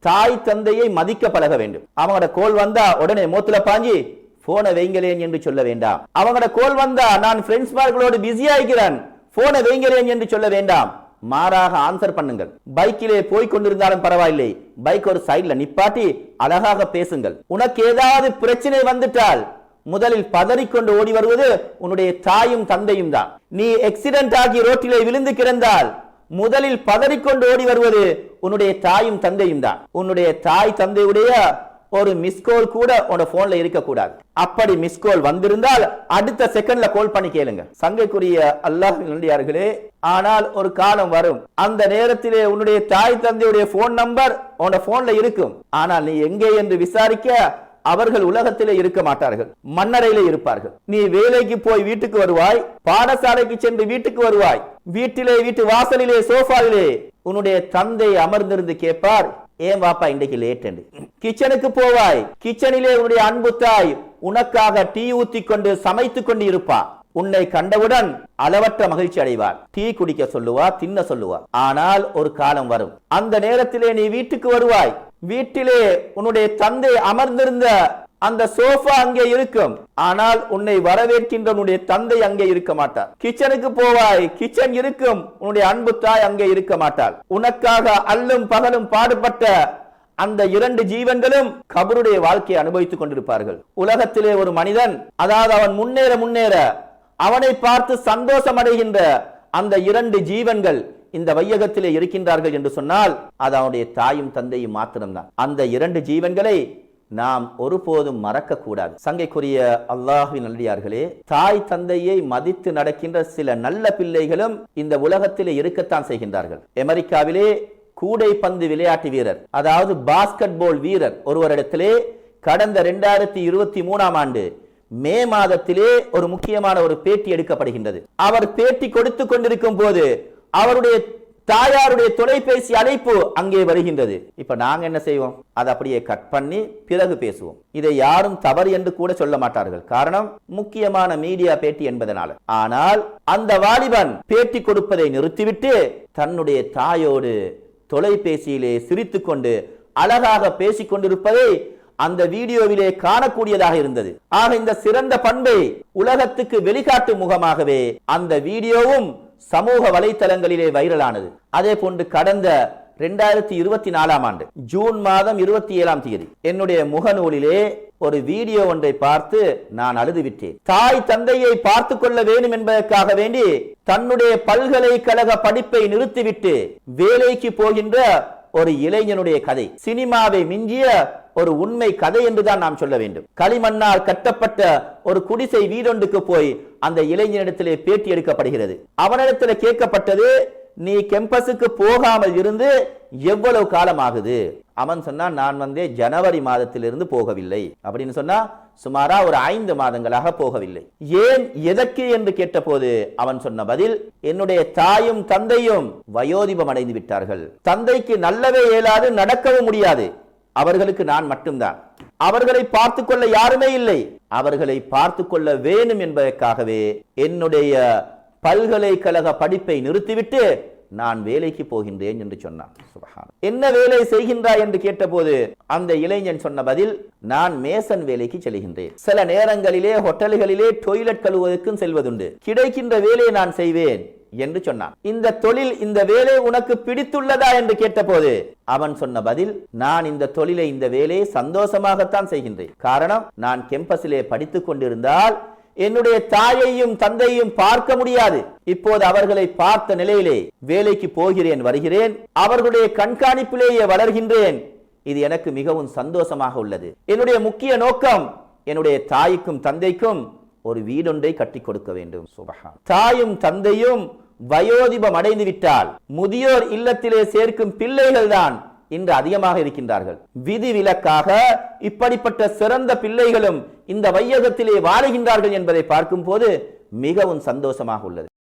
தாய் தந்தையை மதிக்க பழக வேண்டும். அவங்களோட கோல் வந்தா உடனே மூத்துல பாஞ்சி போனை வைங்களேன் என்று சொல்ல வேண்டாம். அவங்களோட கோல் வந்தா நான் ஃப்ரெண்ட்ஸ் மார்களோடு பிஸியா இருக்கிறேன் போனை வைங்களேன் என்று சொல்ல வேண்டாம். மாறாக ஆன்சர் பண்ணுங்கள். பைக்கிலே போய் கொண்டிருந்தாலும் பரவாயில்லை, பைக் ஒரு சைட்ல நிப்பாட்டி அழகாக பேசுங்கள். உனக்கு ஏதாவது பிரச்சனை வந்துட்டால் முதலில் பதறிக்கொண்டு ஓடி வருவது உன்னுடைய தாயும் தந்தையும் தான். நீ ஆக்சிடென்ட் ஆகி ரோட்டிலே விழுந்து கிடந்தால் முதலில் பதறிக்கொண்டு ஓடி வருவது உன்னுடைய தாயும் தந்தையும் தான். உன்னுடைய தாய் தந்தையுடைய ஒரு மிஸ்கோல் கூட உன்னோட போன்ல இருக்கக்கூடாது. அப்படி மிஸ்கோல் வந்திருந்தால் அடுத்த செகண்ட்ல கால் பண்ணி கேளுங்க. சங்கைக்குரிய அல்லாஹ்வின் நல்லடியார்களே, ஆனால் ஒரு காலம் வரும், அந்த நேரத்திலே உன்னுடைய தாய் தந்தையுடைய போன் நம்பர் உன்னோட போன்ல இருக்கும். ஆனால் நீ எங்கே என்று விசாரிக்க அவர்கள் உலகத்திலே இருக்க மாட்டார்கள், மன்னரையிலே இருப்பார்கள். நீ வேலைக்கு போய் வீட்டுக்கு வருவாய், பாடசாலைக்கு சென்று வீட்டுக்கு வருவாய், வீட்டிலே வீட்டு வாசலிலே சோஃபாவிலே உன்னுடைய தந்தை அமர்ந்திருந்து கேட்பார், ஏன் வாப்பா இன்றைக்கு லேட் என்று. கிச்சனுக்கு போவாய், கிச்சனிலே உன்னுடைய அன்பு தாய் உனக்காக டீ ஊத்தி கொண்டு சமைத்துக் கொண்டு இருப்பா. உன்னை கண்டவுடன் அளவற்ற மகிழ்ச்சி அடைவார், டீ குடிக்க சொல்லுவா, தின்ன சொல்லுவா. ஆனால் ஒரு காலம் வரும், அந்த நேரத்திலே நீ வீட்டுக்கு வருவாய், வீட்டிலே உன்னுடைய தந்தை அமர்ந்திருந்த அந்த சோஃபா அங்கே இருக்கும், ஆனால் உன்னை வரவேற்கின்ற உன்னுடைய தந்தை அங்கே இருக்க மாட்டார். கிச்சனுக்கு போவாய், கிச்சன் இருக்கும், உன்னுடைய அன்பு தாய் அங்கே இருக்க மாட்டாள். உனக்காக அல்லும் பகலும் பாடுபட்ட அந்த இரண்டு ஜீவன்களும் கபருடைய வாழ்க்கையை அனுபவித்துக் கொண்டிருப்பார்கள். உலகத்திலே ஒரு மனிதன், அதாவது அவன் முன்னேற முன்னேற அவனை பார்த்து சந்தோஷம் அடைகின்ற அந்த இரண்டு ஜீவன்கள் இந்த வையகத்திலே இருக்கின்றார்கள் என்று சொன்னால் அது அவனுடைய தாயும் தந்தையும் மாத்திரம்தான். அந்த இரண்டு ஜீவன்களை நாம் ஒருபோதும் மறக்க கூடாது. சங்கைக்குரிய அல்லாஹ்வின் நல்லடியார்களே, தாய் தந்தையை மதித்து நடக்கின்ற சில நல்ல பிள்ளைகளும் இந்த உலகத்திலே இருக்கத்தான் செய்கின்றார்கள். அமெரிக்காவிலே கூடைப்பந்து விளையாட்டு வீரர், அதாவது பாஸ்கெட் பால் வீரர் ஒருவரிடத்திலே கடந்த 2023ஆம் ஆண்டு மே மாதத்திலே ஒரு முக்கியமான ஒரு பேட்டி எடுக்கப்படுகின்றது. அவர் பேட்டி கொடுத்து கொண்டிருக்கும் போது அவருடைய தாயாருடைய தொலைபேசி அழைப்பு அங்கே வருகின்றது. இப்ப நாங்க என்ன செய்வோம், அதை அப்படியே கட் பண்ணி பிறகு பேசுவோம். இதை யாரும் தவறு என்று கூட சொல்ல மாட்டார்கள், காரணம் முக்கியமான மீடியா பேட்டி என்பதனால. ஆனால் அந்த வாலிபன் பேட்டி கொடுப்பதை நிறுத்திவிட்டு தன்னுடைய தாயோடு தொலைபேசியிலே சிரித்துக் கொண்டு அழகாக பேசிக் கொண்டிருப்பதை அந்த வீடியோவிலே காணக்கூடியதாக இருந்தது. ஆக இந்த சிறந்த பண்பை உலகத்துக்கு வெளிக்காட்டும் முகமாகவே அந்த வீடியோவும் சமூக வலைத்தளங்களிலே வைரலானது. அதே போன்று கடந்த 2024ஆம் ஆண்டு ஜூன் மாதம் 27ஆம் தேதி என்னுடைய முகநூலிலே ஒரு வீடியோ ஒன்றை பார்த்து நான் அழுதுவிட்டேன். தாய் தந்தையை பார்த்து கொள்ள வேண்டும் என்பதற்காக வேண்டி தன்னுடைய பல்கலைக்கழக படிப்பை நிறுத்திவிட்டு வேலைக்கு போகின்ற ஒரு இளைஞனுடைய கதை, சினிமாவை மிஞ்சிய ஒரு உண்மை கதை என்றுதான் நாம் சொல்ல வேண்டும். களிமண்ணால் கட்டப்பட்ட ஒரு குடிசை வீடொன்றுக்கு போய் அந்த இளைஞனிடத்திலே பேட்டி எடுக்கப்படுகிறது. அவனிடத்தில் கேட்கப்பட்டது, நீ கேம்பஸுக்கு போகாமல் இருந்து எவ்வளவு காலம் ஆகுது? அவன் சொன்னான், நான் ஜனவரி மாதத்திலிருந்து போகவில்லை அப்படின்னு சொன்னா, சுமாரா ஒரு 5 மாதங்களாக போகவில்லை. ஏன், எதற்கு என்று கேட்டபோது அவன் சொன்ன பதில், என்னுடைய தாயும் தந்தையும் வயோதிபம் அடைந்து விட்டார்கள், தந்தைக்கு நல்லவே இயலாது, நடக்கவும் முடியாது, அவர்களுக்கு நான் மட்டும்தான், அவர்களை பார்த்து கொள்ள யாருமே இல்லை, அவர்களை பார்த்து கொள்ள வேணும் என்பதற்காகவே என்னுடைய பல்கலைக்கழக படிப்பை நிறுத்திவிட்டு நான் வேலைக்கு போகின்றேன் என்று சொன்னான். சுப்ஹான். என்ன வேலை செய்கின்றாய் என்று கேட்டபோது அந்த இளைஞன் சொன்ன பதில், நான் மேசன் வேலைக்கு செல்கின்றேன், சில நேரங்களிலே ஹோட்டல்களிலே டொய்லெட் கழுவுவதற்கும் செல்வதுண்டு, கிடைக்கின்ற வேலையை நான் செய்வேன் என்று சொன்னான். இந்த தொழில், இந்த வேலை உனக்கு பிடித்துள்ளதா என்று கேட்டபோது அவன் சொன்ன பதில், நான் இந்த தொழிலை, இந்த வேலையை சந்தோஷமாகத்தான் செய்கின்றேன், காரணம் நான் கேம்பஸிலே படித்துக் கொண்டிருந்தால் என்னுடைய தாயையும் தந்தையும் பார்க்க முடியாது, இப்போது அவர்களை பார்த்த நிலையிலே வேலைக்கு போகிறேன், வருகிறேன், அவர்களுடைய கண்காணிப்பிலேயே வளர்கின்றேன், இது எனக்கு மிகவும் சந்தோஷமாக உள்ளது. என்னுடைய முக்கிய நோக்கம் என்னுடைய தாய்க்கும் தந்தைக்கும் ஒரு வீடொன்றை கட்டி கொடுக்க வேண்டும். சுப்ஹான். தாயும் தந்தையும் வயோதிபம் அடைந்து விட்டால் முதியோர் இல்லத்திலே சேர்க்கும் பிள்ளைகள் தான் இன்று அதிகமாக இருக்கின்றார்கள். விதிவிலக்காக இப்படிப்பட்ட சிறந்த பிள்ளைகளும் இந்த வையகத்திலே வாழுகின்றார்கள் என்பதை பார்க்கும் போது மிகவும் சந்தோஷமாக உள்ளது.